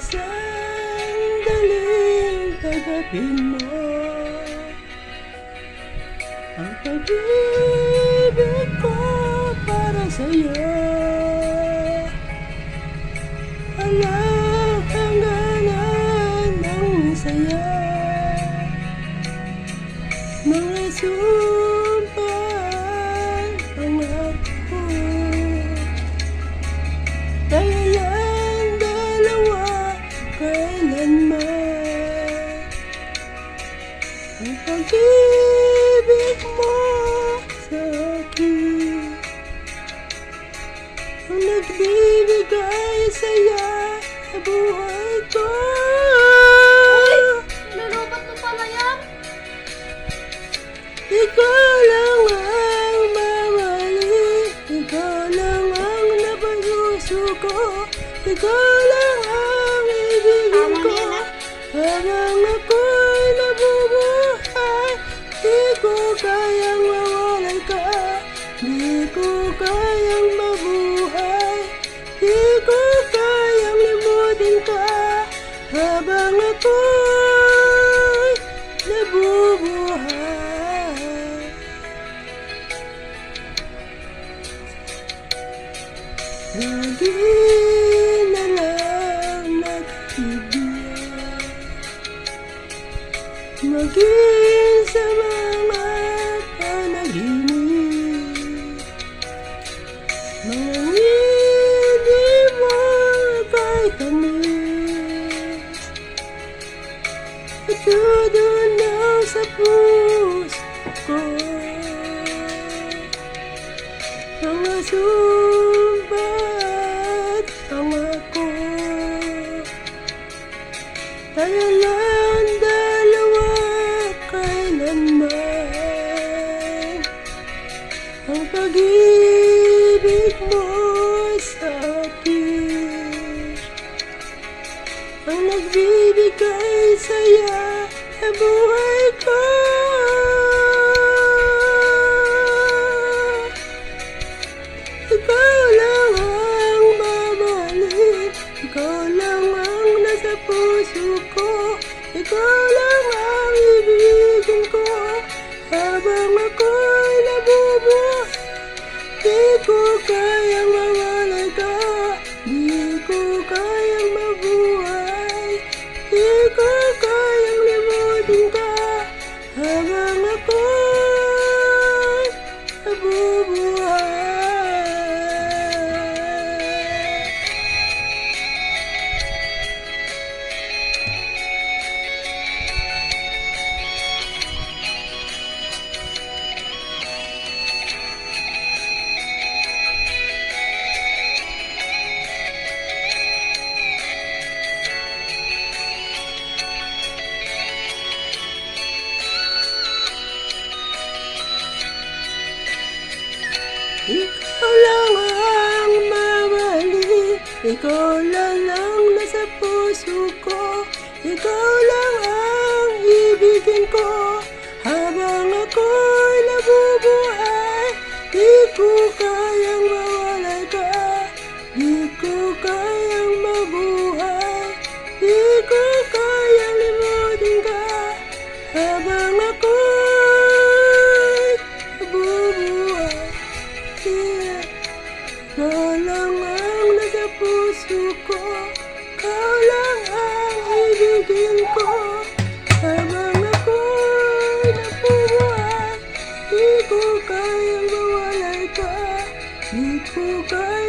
sandaling tanggapin mo ang pag-ibig ko para sa'yo. Alam hangganan ng saya, mga sumpaan pangako. Tayo lang dalawa kailanman, ang pag-ibig mo sa akin ang nagbibigay saya sa buhay ko. Uy! Narobat mo pala yan? Ikaw lang ang mamahalin, ikaw lang ang napagusto ko, ikaw lang ang ibigin Tama ko. na yan, ah. Habang ako'y nabubuhay, di ko kayang mawalay ka, di ko kayang mabuhay, di ko kayang limutin ka. Habang ako'y nabubuhay, lagi na lang nag-ibig, maging sa mga panaginip, mga ngiti mo kay tamis, at tutunaw sa puso ko, mga sumpa at pangako. Tayo lang dalawa kailanman, ang pag-ibig mo sa akin ang nagbibigay saya sa buhay ko. Ikaw lang ang mamahalin, ikaw lang ang nasa puso ko, ikaw lang ang ibigin ko. Habang ako'y nabubuhay, di ko kayang mawalay ka, di ko kayang mabuhay, di ko kayang limutin ka. Habang ako'y nabubuhay. Ikaw lang ang mamahalin, ikaw lang ang nasa puso ko, ikaw lang ang ibigin ko. Habang ako'y nabubuhay, di ko kayang mawalay ka, di ko kayang mabuhay, di ko kayang limutin ka. Habang ako'y nabubuhay, ikaw lang ang nasa puso ko, ikaw lang ang ibigin ko. Habang ako'y nabubuhay, di ko kayang mawalay ka, di ko kayang